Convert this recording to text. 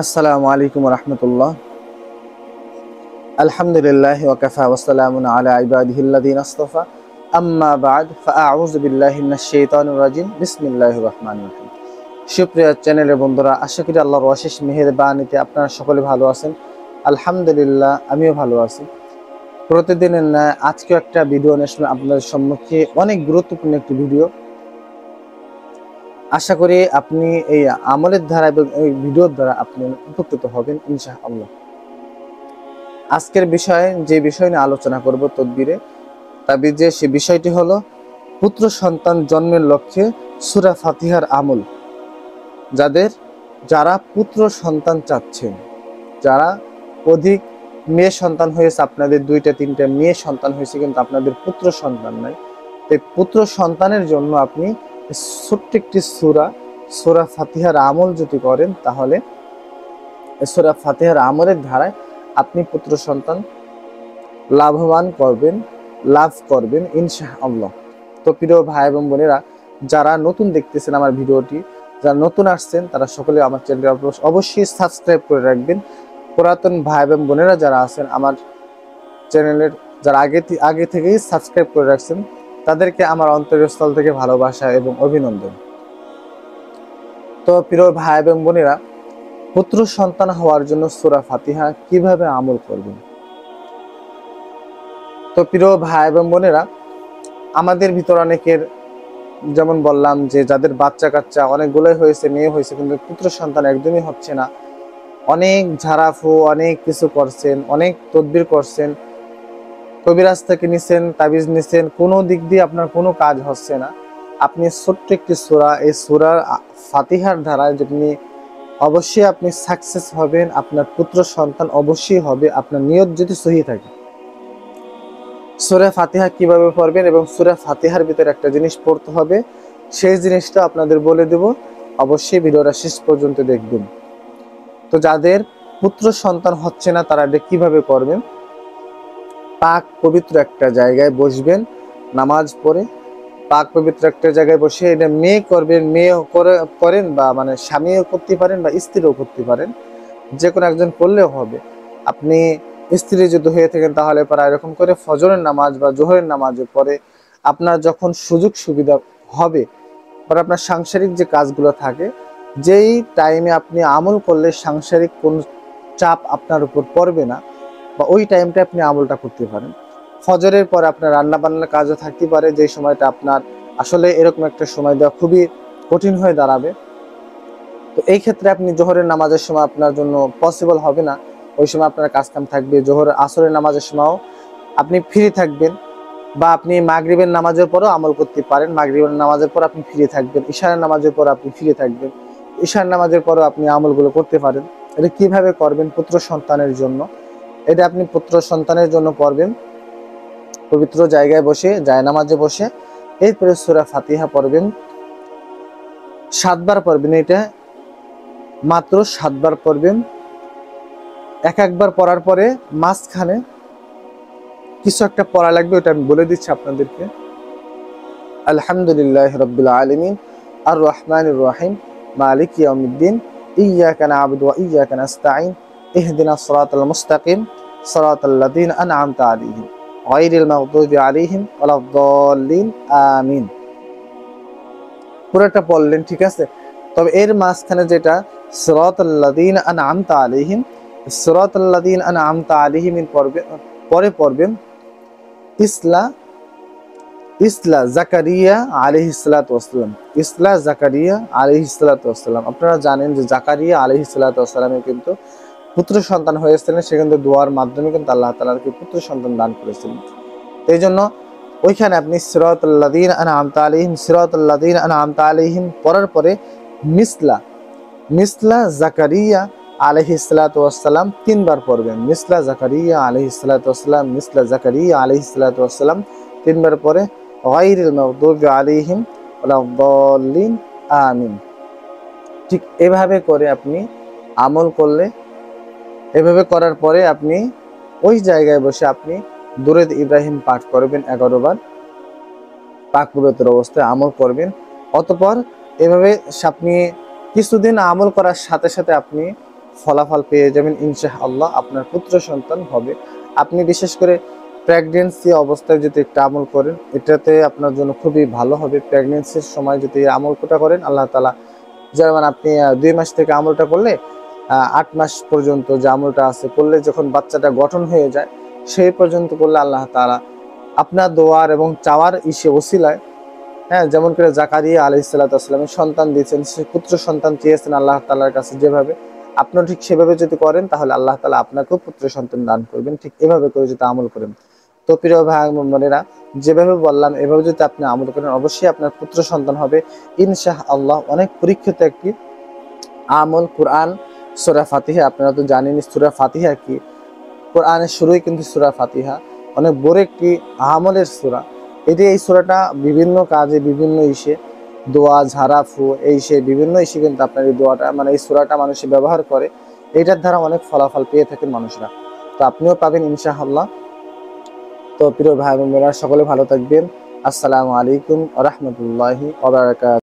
আসসালামু আলাইকুম রাহমাতুল্লাহ। আলহামদুলিল্লাহ ওয়া কাফা ওয়া সালামুন আলা ইবাদিহিল্লাযিনা ইসতাফা আম্মা বা'দ ফাআউযু বিল্লাহি মিনাশ শাইতানির রাজিম বিসমিল্লাহির রহমানির রহিম। সুপ্রিয় চ্যানেলের বন্ধুরা, আশা করি আল্লাহর অশেষ মেহেরবানিতে আপনারা সকলে ভালো আছেন। আলহামদুলিল্লাহ, আমিও ভালো আছি। প্রতিদিনের ন্যায় আজকেও একটা ভিডিও নিয়ে আসলাম আপনাদের সম্মুখে, অনেক গুরুত্বপূর্ণ একটি ভিডিও। আশা করি আপনি এই আমলের দ্বারা এবং এই ভিডিওর দ্বারা আপনি উপকৃত হবেন ইনশাআল্লাহ। আজকের বিষয়ে যে বিষয় নিয়ে আলোচনা করব তদবিরে তাবিজে, সে বিষয়টি হলো পুত্র সন্তান জন্মের লক্ষ্যে সূরা ফাতিহার আমল। যারা পুত্র সন্তান চাচ্ছেন, যারা অধিক মেয়ে সন্তান হয়েছে, আপনাদের 2টা 3টা মেয়ে সন্তান হয়েছে কিন্তু আপনাদের পুত্র সন্তান নাই, তাই পুত্র সন্তানের জন্য আপনি ছোট্ট একটি সূরা ফাতিহার আমল যদি করেন, তাহলে সূরা ফাতিহার আমলের ধারায় আপনি পুত্র সন্তান লাভ করবেন ইনশাআল্লাহ। তো প্রিয় ভাই এবং বোনেরা, যারা নতুন দেখতেছেন আমার ভিডিওটি, যারা নতুন আসছেন, তারা সকলে আমার চ্যানেলটি অবশ্যই সাবস্ক্রাইব করে রাখবেন। পুরাতন ভাই এবং বোনেরা যারা আছেন আমার চ্যানেলের, যারা আগে থেকেই সাবস্ক্রাইব করে রাখছেন, তাদেরকে আমার অন্তরস্থল থেকে ভালোবাসা এবং অভিনন্দন। তো প্রিয় ভাই এবং বোনেরা, পুত্র সন্তান হওয়ার জন্য সূরা ফাতিহা কিভাবে আমল করবেন? তো প্রিয় ভাই এবং বোনেরা, আমাদের ভিতর অনেকের, যেমন বললাম যে যাদের বাচ্চা কাচ্চা অনেকগুলোই হয়েছে, মেয়ে হয়েছে, কিন্তু পুত্র সন্তান একদমই হচ্ছে না। অনেক ঝাড়াফু, অনেক কিছু করছেন, অনেক তদবির করছেন, কবিরাজ থেকে নিছেন, তাবিজ নিছেন, কোনো দিক দিয়ে আপনার কোনো কাজ হচ্ছে না। আপনি ছোট্ট একটি সূরা, এই সূরার ফাতিহার ধারায় আপনি অবশ্যই আপনি সাকসেস হবেন, আপনার পুত্র সন্তান অবশ্যই হবে, আপনার নিয়ত যদি সহি থাকে। সূরা ফাতিহা কিভাবে পড়বেন এবং সূরা ফাতিহার ভিতরে একটা জিনিস পড়তে হবে, সেই জিনিসটা আপনাদের বলে দেব, অবশ্যই ভিডিওটা শেষ পর্যন্ত দেখবেন। তো যাদের পুত্র সন্তান হচ্ছে না, তারা এটা কিভাবে করবেন? পাক পবিত্র একটা জায়গায় বসবেন, নামাজ পড়ে পাক পবিত্র একটা জায়গায় বসে, এটা মেয়ে করবেন, মেয়ে করেন বা মানে স্বামীও করতে পারেন বা স্ত্রীও করতে পারেন, যে কোনো একজন করলেও হবে। আপনি স্ত্রী যদি হয়ে থাকেন, তাহলে পরে এরকম করে ফজরের নামাজ বা জোহরের নামাজের পরে আপনার যখন সুযোগ সুবিধা হবে, পরে আপনার সাংসারিক যে কাজগুলো থাকে, যেই টাইমে আপনি আমল করলে সাংসারিক কোন চাপ আপনার উপর পড়বে না, বা ওই টাইমটা আপনি আমলটা করতে পারেন। ফজরের পর আপনার রান্না বান্নার কাজও থাকতে পারে, যে সময়টা আপনার আসলে এরকম একটা সময় দেওয়া খুবই কঠিন হয়ে দাঁড়াবে। তো এই ক্ষেত্রে আপনি জোহরের নামাজের সময় আপনার জন্য পসিবল হবে না, ওই সময় আপনার কাজকাম থাকবে। আসরের নামাজের সময়ও আপনি ফ্রি থাকবেন, বা আপনি মাগরিবের নামাজের পরও আমল করতে পারেন। মাগরিবের নামাজের পর আপনি ফ্রি থাকবেন, ইশারের নামাজের পর আপনি ফ্রি থাকবেন, ইশার নামাজের পরও আপনি আমলগুলো করতে পারেন। এটা কিভাবে করবেন? পুত্র সন্তানের জন্য এটা আপনি পুত্র সন্তানের জন্য পড়বেন পবিত্র জায়গায় বসে, জায়নামাজে বসে, এরপরে সূরা ফাতিহা পড়বেন। 7বার পড়বেন, এটা মাত্র 7বার পড়বেন। একবার পড়ার পরে মাঝখানে কিছু একটা পড়া লাগবে, ওটা আমি বলে দিচ্ছি আপনাদেরকে। আলহামদুলিল্লাহি রাব্বিল আলামিন আর রহমানির রহিম মালিক ইয়াউমিদ্দিন ইয়্যাকা না'বুদু ওয়া ইয়্যাকা নাস্তাঈন ইহদিনাস সিরাতাল মুস্তাকিম সিরাতাল লাযীনা আন'আমতা আলাইহিম গায়রিল মাগদুবি আলাইহিম ওয়ালাদ-দাল্লিন আমিন। পুরোটা পড়লেন, ঠিক আছে? তবে এর মাঝখানে যেটা সিরাতাল লাযীনা আন'আমতা আলাইহিম, সিরাতাল লাযীনা আন'আমতা আলাইহিম পরে পড়বেন ইসলা জাকারিয়া আলাইহিস সালাতু ওয়াসসালাম। ইসলা জাকারিয়া আলাইহিস সালাতু ওয়াসসালাম। আপনারা জানেন যে জাকারিয়া আলাইহিস সালাতু ওয়াসসালামের কিন্তু পুত্র সন্তান হয়েছিলেন, সে কিন্তু দোয়ার মাধ্যমে কিন্তু আল্লাহ তাআলাকে পুত্র সন্তান দান করেছিলেন। এই জন্য ওইখানে আপনি সিরাতাল লাযীনা আন'আমতা আলাইহিম পড়ার পরে মিসলা জাকারিয়া আলাইহিস সালাতু ওয়াসসালাম 3বার পড়বেন। মিসলা জাকারিয়া আলাইহিস সালাতু ওয়াসসালাম, মিসলা জাকারিয়া আলাইহিস সালাতু ওয়াসসালাম 3বার পরে গায়রিল মাগদুবি আলাইহিম ওয়ালাদ-দাল্লিন আমিন। ঠিক এভাবে করে আপনি আমল করলে, এভাবে করার পরে আপনি ওই জায়গায় বসে আপনি দুরূদ ইব্রাহিম পাঠ করবেন 11 বার, পাক পবিত্র অবস্থায় আমল করবেন। অতঃপর এভাবে আপনি কিছুদিন আমল করার সাথে সাথে আপনি ফলাফল পেয়ে যাবেন ইনশাআল্লাহ, আপনার পুত্র সন্তান হবে। আপনি বিশেষ করে প্রেগনেন্সি অবস্থায় যদি একটা আমল করেন, এটাতে আপনার জন্য খুবই ভালো হবে। প্রেগনেন্সির সময় যদি এই আমলটা করেন, আল্লাহ তাআলা, যেমন আপনি 2 মাস থেকে আমলটা করলে 8 মাস পর্যন্ত যে আমলটা আছে করলে, যখন বাচ্চাটা গঠন হয়ে যায় সেই পর্যন্ত করলে আল্লাহ তাআলা আপনার দোয়ার এবং চাওয়ার ওসিলায়, হ্যাঁ, যেমন করে জাকারিয়া আলাইহিস সালাতু ওয়াস সালামের সন্তান দিয়েছেন, সে পুত্র সন্তান চেয়েছেন আল্লাহ তাআলার কাছে, যেভাবে আপনিও ঠিক সেভাবে যদি করেন তাহলে আল্লাহ তাআলা আপনাকেও পুত্র সন্তান দান করবেন। ঠিক এভাবে করে যদি আমল করেন, তো প্রিয় ভাই বোনেরা, যেভাবে বললাম এভাবে যদি আপনি আমল করেন, অবশ্যই আপনার পুত্র সন্তান হবে ইনশাআল্লাহ। অনেক পরীক্ষিত একটি আমল কোরআন, সূরা ফাতিহা। আপনারা তো জানেনই সূরা ফাতিহা কি। কোরআনের শুরুই কিন্তু সূরা ফাতিহা, অনেক বড় একটি আমলের সূরা। এই সূরাটা বিভিন্ন কাজে, বিভিন্ন দোয়া, ঝাড়া, ফু, বিভিন্ন কিন্তু আপনার এই দোয়াটা, মানে এই সূরাটা মানুষে ব্যবহার করে। এইটার দ্বারা অনেক ফলাফল পেয়ে থাকেন মানুষরা। তো আপনিও পাবেন ইনশাআল্লাহ। তো প্রিয় ভাই বোনেরা, সকলে ভালো থাকবেন। আসসালামু আলাইকুম ওয়া রাহমাতুল্লাহি ওয়া বারাকাতুহু।